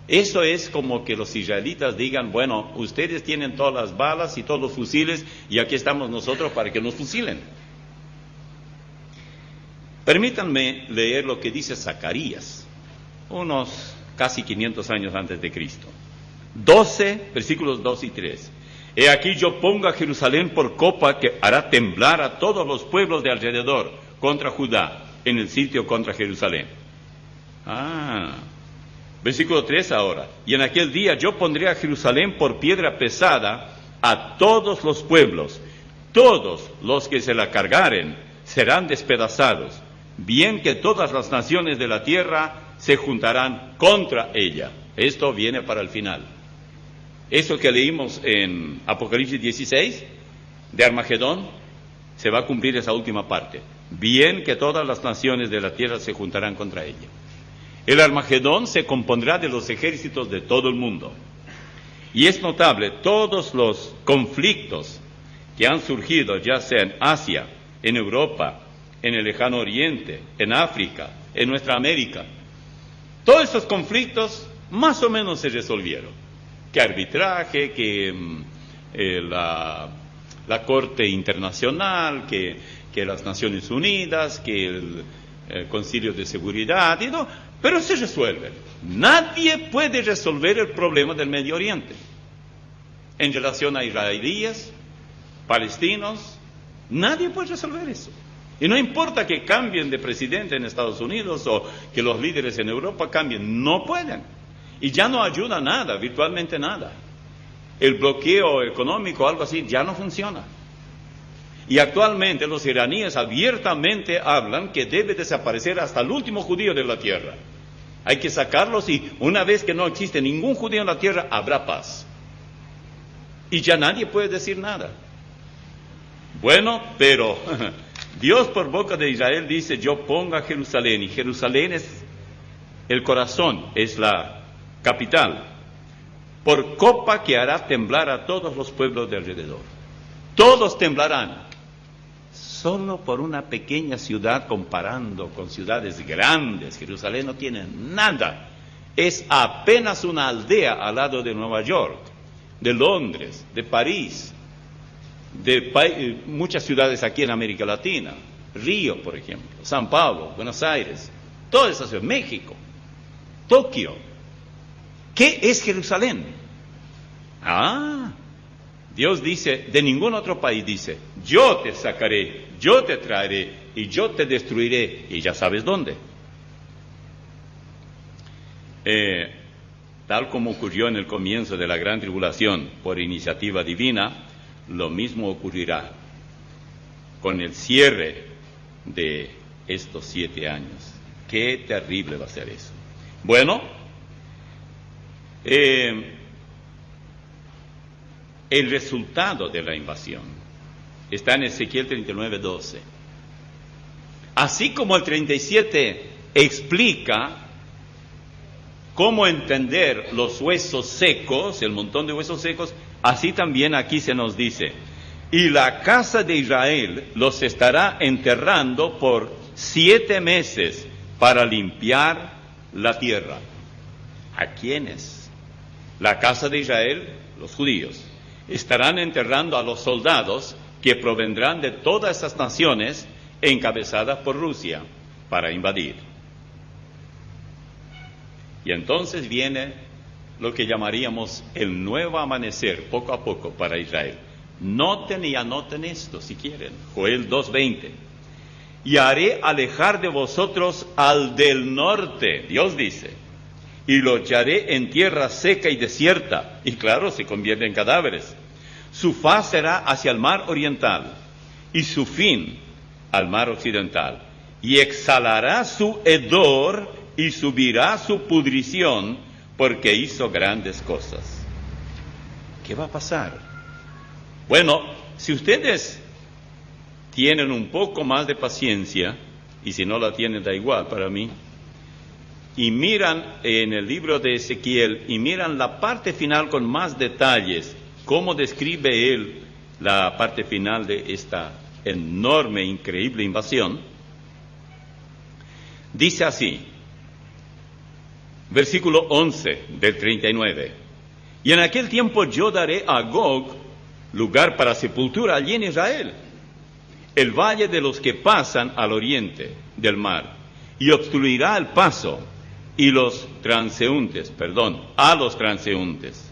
Eso es como que los israelitas digan, bueno, ustedes tienen todas las balas y todos los fusiles y aquí estamos nosotros para que nos fusilen. Permítanme leer lo que dice Zacarías, unos casi 500 años antes de Cristo. 12, versículos 2 y 3. He aquí yo pongo a Jerusalén por copa que hará temblar a todos los pueblos de alrededor contra Judá, en el sitio contra Jerusalén. Versículo 3 ahora. Y en aquel día yo pondré a Jerusalén por piedra pesada a todos los pueblos. Todos los que se la cargaren serán despedazados. Bien que todas las naciones de la tierra se juntarán contra ella. Esto viene para el final. Eso que leímos en Apocalipsis 16, de Armagedón, se va a cumplir esa última parte. Bien que todas las naciones de la tierra se juntarán contra ella. El Armagedón se compondrá de los ejércitos de todo el mundo. Y es notable, todos los conflictos que han surgido, ya sea en Asia, en Europa, en el lejano Oriente, en África, en nuestra América, todos estos conflictos más o menos se resolvieron. Que arbitraje, que la Corte Internacional, que las Naciones Unidas, que el Concilio de Seguridad, y no, pero se resuelven. Nadie puede resolver el problema del Medio Oriente. En relación a israelíes, palestinos, nadie puede resolver eso. Y no importa que cambien de presidente en Estados Unidos o que los líderes en Europa cambien, no pueden. Y ya no ayuda nada, virtualmente nada. El bloqueo económico, algo así, ya no funciona. Y actualmente los iraníes abiertamente hablan que debe desaparecer hasta el último judío de la tierra. Hay que sacarlos y una vez que no existe ningún judío en la tierra, habrá paz. Y ya nadie puede decir nada. Bueno, pero Dios por boca de Israel dice, yo pongo a Jerusalén, y Jerusalén es el corazón, es la capital, por copa que hará temblar a todos los pueblos de alrededor. Todos temblarán, solo por una pequeña ciudad comparando con ciudades grandes. Jerusalén no tiene nada, es apenas una aldea al lado de Nueva York, de Londres, de París, de muchas ciudades aquí en América Latina, Río, por ejemplo, San Pablo, Buenos Aires, todas esas ciudades, México, Tokio. ¿Qué es Jerusalén? Dios dice, de ningún otro país dice, yo te sacaré, yo te traeré y yo te destruiré, y ya sabes dónde. Tal como ocurrió en el comienzo de la gran tribulación por iniciativa divina, lo mismo ocurrirá con el cierre de estos 7 años. Qué terrible va a ser eso. Bueno, el resultado de la invasión está en Ezequiel 39:12. Así como el 37 explica cómo entender los huesos secos, el montón de huesos secos, así también aquí se nos dice: y la casa de Israel los estará enterrando por 7 meses para limpiar la tierra. ¿A quiénes? La casa de Israel, los judíos, estarán enterrando a los soldados que provendrán de todas esas naciones encabezadas por Rusia para invadir. Y entonces viene lo que llamaríamos el nuevo amanecer, poco a poco, para Israel. Noten y anoten esto si quieren. Joel 2:20. Y haré alejar de vosotros al del norte, Dios dice, y lo echaré en tierra seca y desierta, y claro, se convierte en cadáveres. Su faz será hacia el mar oriental, y su fin al mar occidental, y exhalará su hedor, y subirá su pudrición, porque hizo grandes cosas. ¿Qué va a pasar? Bueno, si ustedes tienen un poco más de paciencia, y si no la tienen da igual para mí, y miran en el libro de Ezequiel, y miran la parte final con más detalles, cómo describe él la parte final de esta enorme, increíble invasión, dice así, versículo 11 del 39, y en aquel tiempo yo daré a Gog lugar para sepultura allí en Israel, el valle de los que pasan al oriente del mar, y obstruirá el paso a los transeúntes,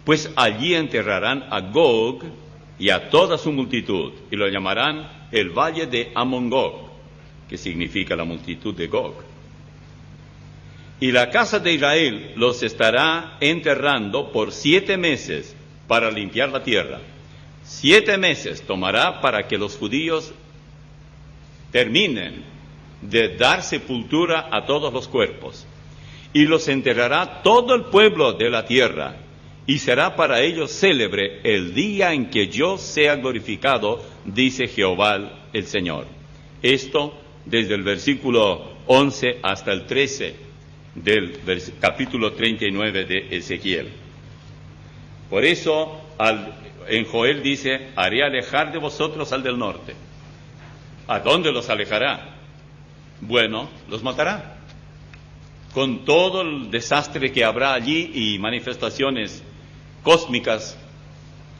pues allí enterrarán a Gog y a toda su multitud, y lo llamarán el valle de Amon-Gog, que significa la multitud de Gog. Y la casa de Israel los estará enterrando por 7 meses para limpiar la tierra. 7 meses tomará para que los judíos terminen de dar sepultura a todos los cuerpos. Y los enterrará todo el pueblo de la tierra, y será para ellos célebre el día en que yo sea glorificado, dice Jehová el Señor. Esto desde el versículo 11 hasta el 13 del capítulo 39 de Ezequiel. Por eso en Joel dice, haré alejar de vosotros al del norte. ¿A dónde los alejará? Bueno, los matará. Con todo el desastre que habrá allí y manifestaciones cósmicas,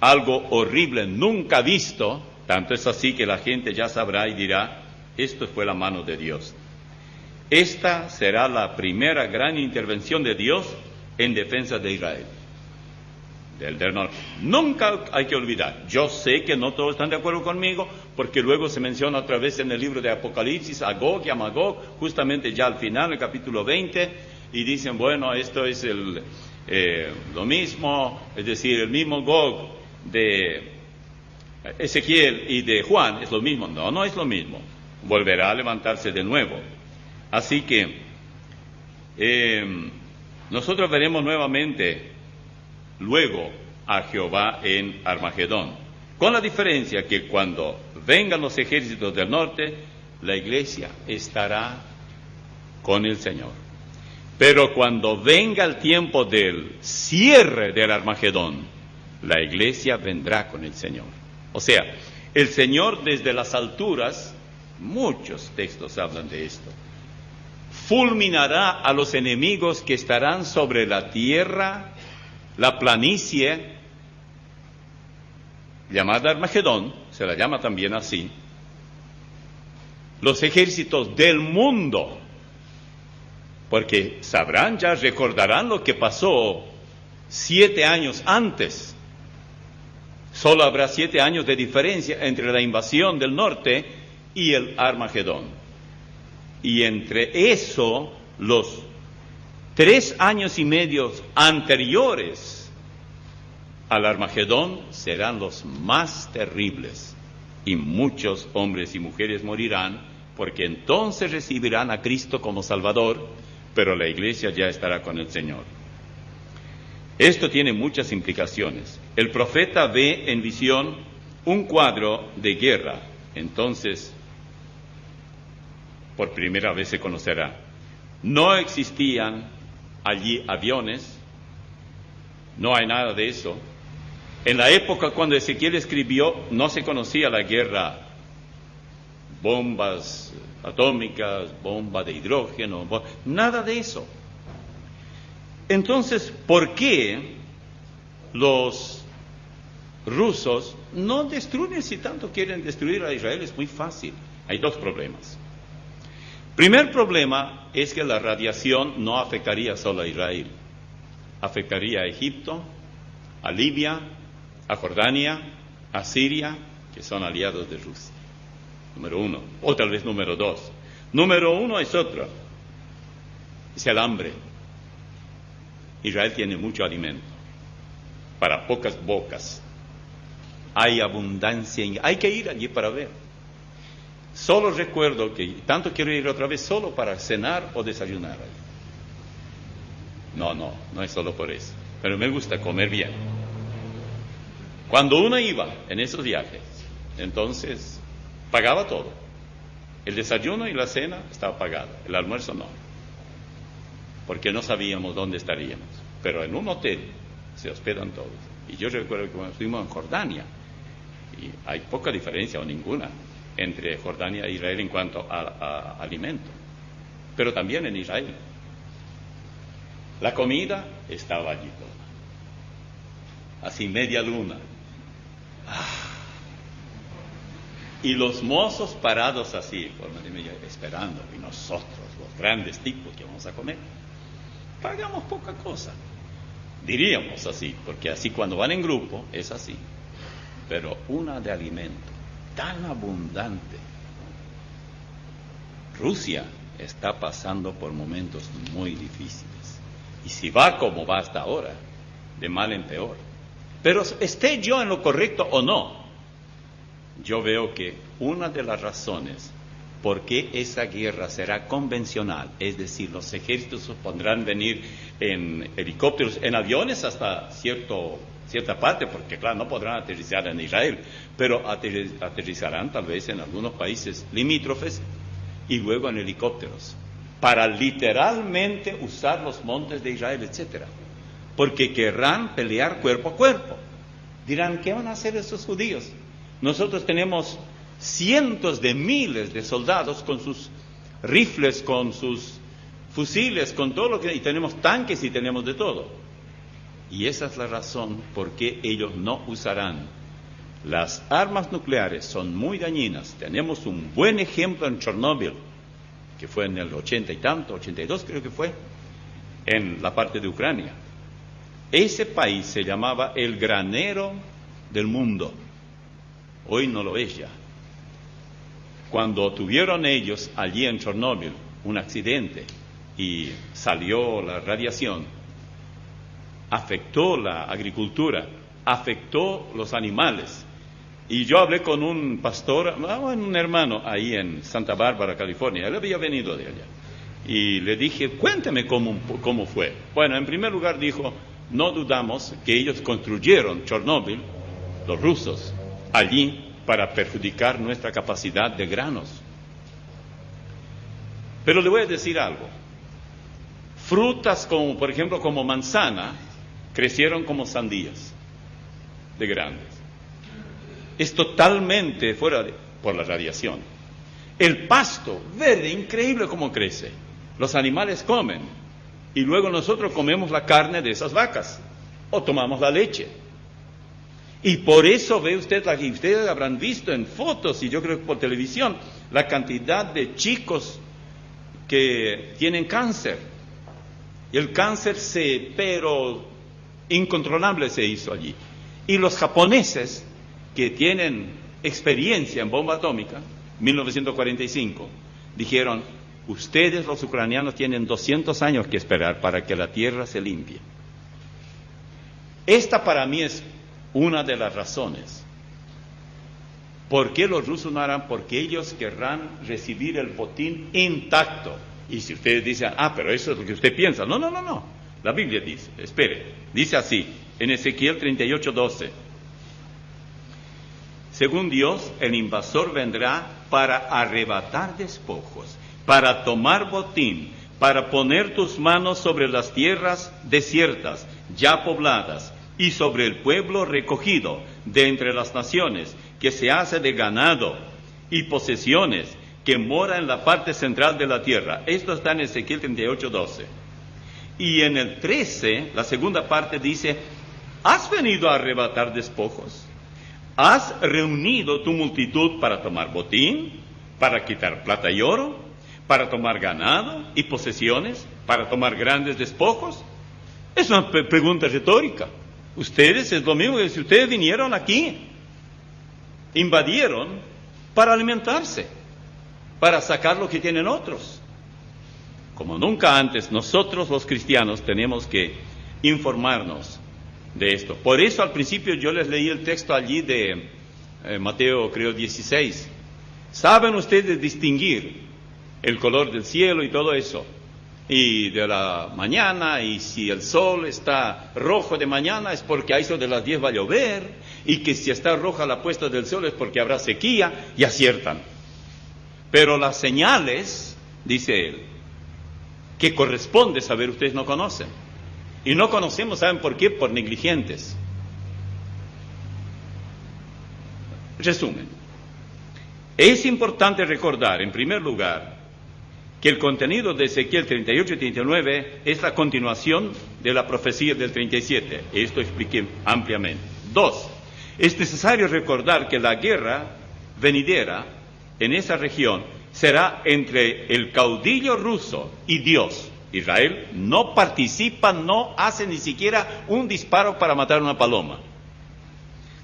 algo horrible, nunca visto, tanto es así que la gente ya sabrá y dirá, esto fue la mano de Dios. Esta será la primera gran intervención de Dios en defensa de Israel. Del norte. Nunca hay que olvidar, yo sé que no todos están de acuerdo conmigo, porque luego se menciona otra vez en el libro de Apocalipsis a Gog y a Magog, justamente ya al final, el capítulo 20, y dicen, bueno, esto es lo mismo, es decir, el mismo Gog de Ezequiel y de Juan, es lo mismo. No, no es lo mismo, volverá a levantarse de nuevo. Así que nosotros veremos nuevamente luego a Jehová en Armagedón, con la diferencia que cuando vengan los ejércitos del norte, la iglesia estará con el Señor. Pero cuando venga el tiempo del cierre del Armagedón, la iglesia vendrá con el Señor. O sea, el Señor desde las alturas, muchos textos hablan de esto, fulminará a los enemigos que estarán sobre la tierra, la planicie, llamada Armagedón, se la llama también así, los ejércitos del mundo, porque sabrán, ya recordarán lo que pasó 7 años antes. Solo habrá 7 años de diferencia entre la invasión del norte y el Armagedón. Y entre eso, los 3 años y medio anteriores al Armagedón serán los más terribles, y muchos hombres y mujeres morirán, porque entonces recibirán a Cristo como Salvador, pero la iglesia ya estará con el Señor. Esto tiene muchas implicaciones. El profeta ve en visión un cuadro de guerra. Entonces, por primera vez se conocerá. No existían allí aviones, no hay nada de eso. En la época cuando Ezequiel escribió, no se conocía la guerra, bombas atómicas, bomba de hidrógeno, nada de eso. Entonces, ¿por qué los rusos no destruyen si tanto quieren destruir a Israel? Es muy fácil. Hay dos problemas. Primer problema es que la radiación no afectaría solo a Israel. Afectaría a Egipto, a Libia, a Jordania, a Siria, que son aliados de Rusia. Número uno. O tal vez número dos. Número uno es otro. Es el hambre. Israel tiene mucho alimento para pocas bocas. Hay abundancia, hay que ir allí para ver. Solo recuerdo que tanto quiero ir otra vez solo para cenar o desayunar allí. No es solo por eso, pero me gusta comer bien. Cuando uno iba en esos viajes, entonces pagaba todo. El desayuno y la cena estaba pagado, el almuerzo no, porque no sabíamos dónde estaríamos. Pero en un hotel se hospedan todos. Y yo recuerdo que cuando estuvimos en Jordania, y hay poca diferencia o ninguna entre Jordania e Israel en cuanto a alimento, pero también en Israel. La comida estaba allí toda, así media luna. Y los mozos parados así, esperando, y nosotros, los grandes tipos que vamos a comer, pagamos poca cosa. Diríamos así, porque así cuando van en grupo es así. Pero una de alimento tan abundante. Rusia está pasando por momentos muy difíciles. Y si va como va hasta ahora, de mal en peor. Pero esté yo en lo correcto o no, yo veo que una de las razones por qué esa guerra será convencional, es decir, los ejércitos podrán venir en helicópteros, en aviones hasta cierta parte, porque claro, no podrán aterrizar en Israel, pero aterrizarán tal vez en algunos países limítrofes y luego en helicópteros, para literalmente usar los montes de Israel, etcétera, porque querrán pelear cuerpo a cuerpo. Dirán, ¿qué van a hacer esos judíos? Nosotros tenemos cientos de miles de soldados con sus rifles, con sus fusiles, con todo lo que... y tenemos tanques y tenemos de todo. Y esa es la razón por qué ellos no usarán. Las armas nucleares son muy dañinas. Tenemos un buen ejemplo en Chernóbil, que fue en el 80 y tanto, 82 creo que fue, en la parte de Ucrania. Ese país se llamaba el granero del mundo. Hoy no lo es ya. Cuando tuvieron ellos allí en Chernóbil un accidente y salió la radiación, afectó la agricultura, afectó los animales. Y yo hablé con un pastor, un hermano ahí en Santa Bárbara, California. Él había venido de allá. Y le dije, cuéntame cómo fue. Bueno, en primer lugar dijo, no dudamos que ellos construyeron Chernóbil, los rusos, allí para perjudicar nuestra capacidad de granos. Pero le voy a decir algo. Frutas como, por ejemplo, como manzana, crecieron como sandías de grandes. Es totalmente por la radiación. El pasto verde, increíble cómo crece. Los animales comen y luego nosotros comemos la carne de esas vacas o tomamos la leche. Y por eso ve usted, y ustedes habrán visto en fotos y yo creo que por televisión, la cantidad de chicos que tienen cáncer. Y el cáncer pero incontrolable se hizo allí. Y los japoneses, que tienen experiencia en bomba atómica, 1945, dijeron, ustedes los ucranianos tienen 200 años que esperar para que la tierra se limpie. Esta para mí es una de las razones. ¿Por qué los rusos no harán? Porque ellos querrán recibir el botín intacto. Y si ustedes dicen, pero eso es lo que usted piensa. No. La Biblia dice, dice así, en Ezequiel 38:12. Según Dios, el invasor vendrá para arrebatar despojos, para tomar botín, para poner tus manos sobre las tierras desiertas, ya pobladas, y sobre el pueblo recogido de entre las naciones, que se hace de ganado y posesiones, que mora en la parte central de la tierra. Esto está en Ezequiel 38:12. Y en el 13, la segunda parte dice, ¿has venido a arrebatar despojos? ¿Has reunido tu multitud para tomar botín, para quitar plata y oro, para tomar ganado y posesiones, para tomar grandes despojos? Es una pregunta retórica. Ustedes, es lo mismo que si ustedes vinieron aquí, invadieron para alimentarse, para sacar lo que tienen otros. Como nunca antes, nosotros los cristianos tenemos que informarnos de esto. Por eso al principio yo les leí el texto allí de Mateo, creo, 16. ¿Saben ustedes distinguir el color del cielo y todo eso? Y de la mañana, y si el sol está rojo de mañana es porque a eso de las 10 va a llover, y que si está roja la puesta del sol es porque habrá sequía, y aciertan. Pero las señales, dice él, que corresponde saber, ustedes no conocen. Y no conocemos, ¿saben por qué? Por negligentes. Resumen. Es importante recordar, en primer lugar, que el contenido de Ezequiel 38 y 39 es la continuación de la profecía del 37. Esto expliqué ampliamente. 2. Es necesario recordar que la guerra venidera en esa región será entre el caudillo ruso y Dios. Israel no participa, no hace ni siquiera un disparo para matar una paloma.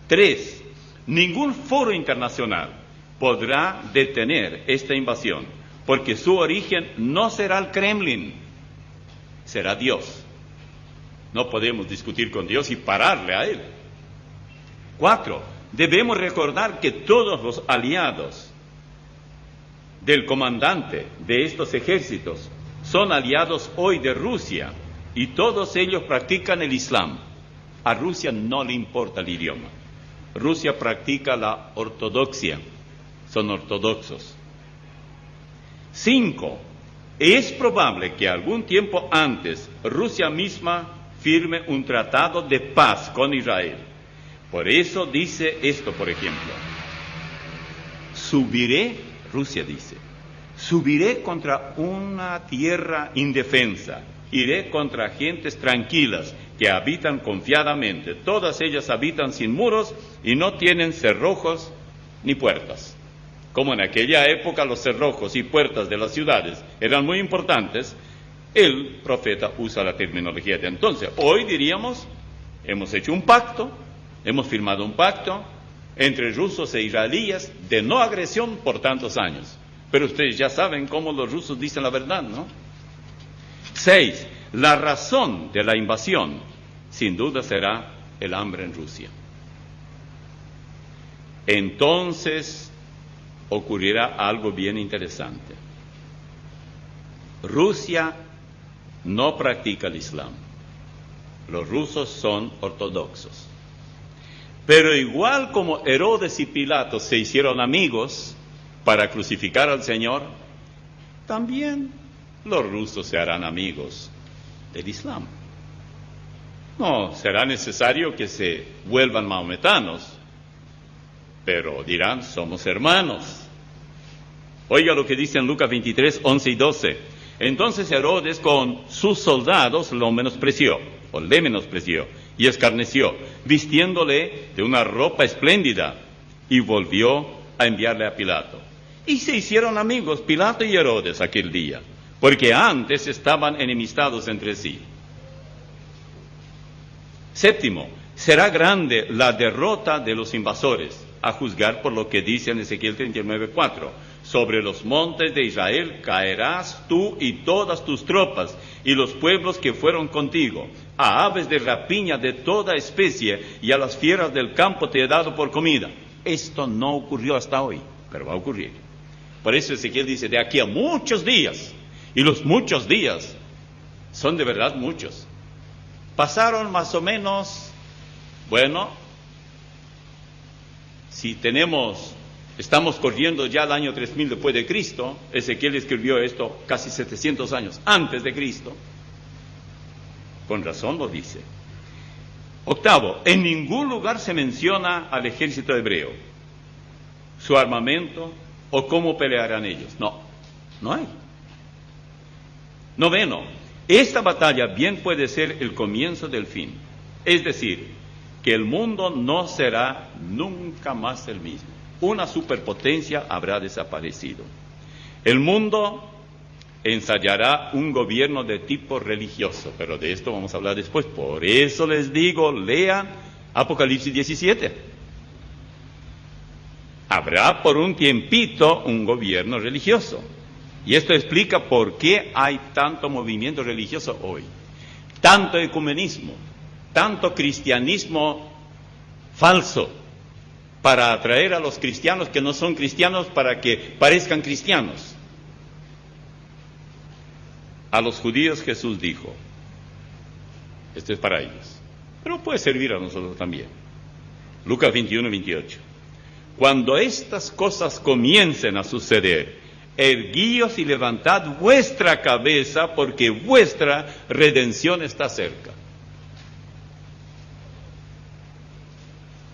3. Ningún foro internacional podrá detener esta invasión, porque su origen no será el Kremlin, será Dios. No podemos discutir con Dios y pararle a Él. 4. Debemos recordar que todos los aliados del comandante de estos ejércitos son aliados hoy de Rusia, y todos ellos practican el Islam. A Rusia no le importa el idioma. Rusia practica la ortodoxia, son ortodoxos. 5. Es probable que algún tiempo antes Rusia misma firme un tratado de paz con Israel. Por eso dice esto, por ejemplo. Rusia dice, subiré contra una tierra indefensa, iré contra gentes tranquilas que habitan confiadamente. Todas ellas habitan sin muros y no tienen cerrojos ni puertas. Como en aquella época los cerrojos y puertas de las ciudades eran muy importantes, el profeta usa la terminología de entonces. Hoy diríamos, hemos hecho un pacto, hemos firmado un pacto entre rusos e israelíes de no agresión por tantos años. Pero ustedes ya saben cómo los rusos dicen la verdad, ¿no? 6. La razón de la invasión, sin duda, será el hambre en Rusia. Entonces ocurrirá algo bien interesante. Rusia no practica el Islam. Los rusos son ortodoxos. Pero igual como Herodes y Pilato se hicieron amigos para crucificar al Señor, también los rusos se harán amigos del Islam. No será necesario que se vuelvan maometanos, pero dirán, somos hermanos. Oiga lo que dice en Lucas 23, 11 y 12. Entonces Herodes con sus soldados le menospreció, y escarneció, vistiéndole de una ropa espléndida, y volvió a enviarle a Pilato. Y se hicieron amigos Pilato y Herodes aquel día, porque antes estaban enemistados entre sí. 7. Será grande la derrota de los invasores, a juzgar por lo que dice en Ezequiel 39:4. Sobre los montes de Israel caerás tú y todas tus tropas, y los pueblos que fueron contigo, a aves de rapiña de toda especie y a las fieras del campo te he dado por comida. Esto no ocurrió hasta hoy, pero va a ocurrir. Por eso Ezequiel dice, de aquí a muchos días, y los muchos días son de verdad muchos. Pasaron más o menos, bueno, si estamos corriendo ya el año 3000 después de Cristo, Ezequiel escribió esto casi 700 años antes de Cristo. Con razón lo dice. Octavo, en ningún lugar se menciona al ejército hebreo, su armamento o cómo pelearán ellos. No hay. Noveno, esta batalla bien puede ser el comienzo del fin. Es decir, que el mundo no será nunca más el mismo. Una superpotencia habrá desaparecido. El mundo ensayará un gobierno de tipo religioso, pero de esto vamos a hablar después. Por eso les digo, lean Apocalipsis 17. Habrá por un tiempito un gobierno religioso. Y esto explica por qué hay tanto movimiento religioso hoy, tanto ecumenismo, tanto cristianismo falso, para atraer a los cristianos que no son cristianos para que parezcan cristianos. A los judíos Jesús dijo, esto es para ellos, pero puede servir a nosotros también. Lucas 21:28. Cuando estas cosas comiencen a suceder, erguíos y levantad vuestra cabeza, porque vuestra redención está cerca.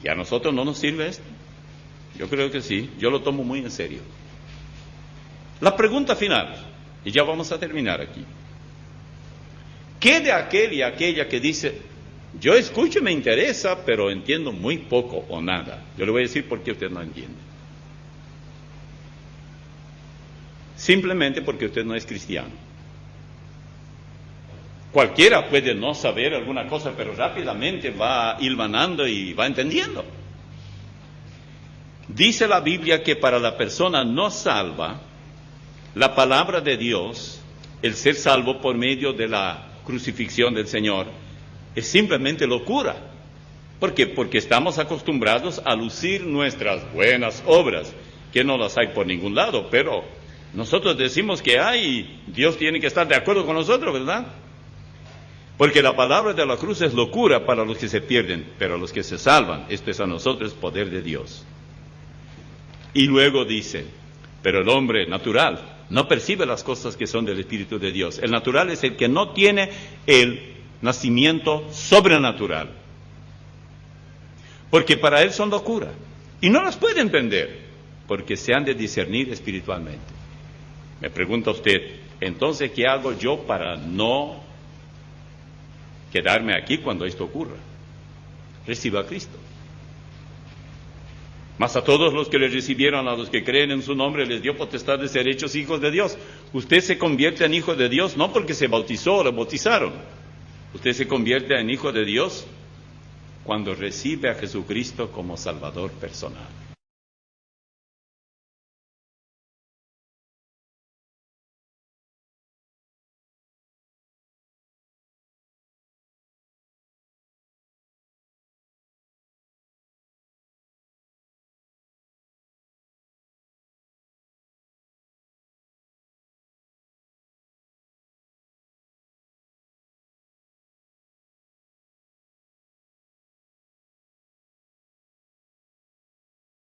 ¿Y a nosotros no nos sirve esto? Yo creo que sí, yo lo tomo muy en serio. La pregunta final, y ya vamos a terminar aquí. ¿Qué de aquel y aquella que dice, yo escucho y me interesa, pero entiendo muy poco o nada? Yo le voy a decir por qué usted no entiende. Simplemente porque usted no es cristiano. Cualquiera puede no saber alguna cosa, pero rápidamente va hilvanando y va entendiendo. Dice la Biblia que para la persona no salva, la palabra de Dios, el ser salvo por medio de la crucifixión del Señor, es simplemente locura. ¿Por qué? Porque estamos acostumbrados a lucir nuestras buenas obras, que no las hay por ningún lado, pero nosotros decimos que hay, Dios tiene que estar de acuerdo con nosotros, ¿verdad? Porque la palabra de la cruz es locura para los que se pierden, pero a los que se salvan, esto es a nosotros poder de Dios. Y luego dice, pero el hombre natural no percibe las cosas que son del Espíritu de Dios. El natural es el que no tiene el nacimiento sobrenatural, porque para él son locura, y no las puede entender, porque se han de discernir espiritualmente. Me pregunta usted, entonces, ¿qué hago yo para no quedarme aquí cuando esto ocurra? Reciba a Cristo. Mas a todos los que le recibieron, a los que creen en su nombre, les dio potestad de ser hechos hijos de Dios. Usted se convierte en hijo de Dios no porque se bautizó o lo bautizaron. Usted se convierte en hijo de Dios cuando recibe a Jesucristo como Salvador personal.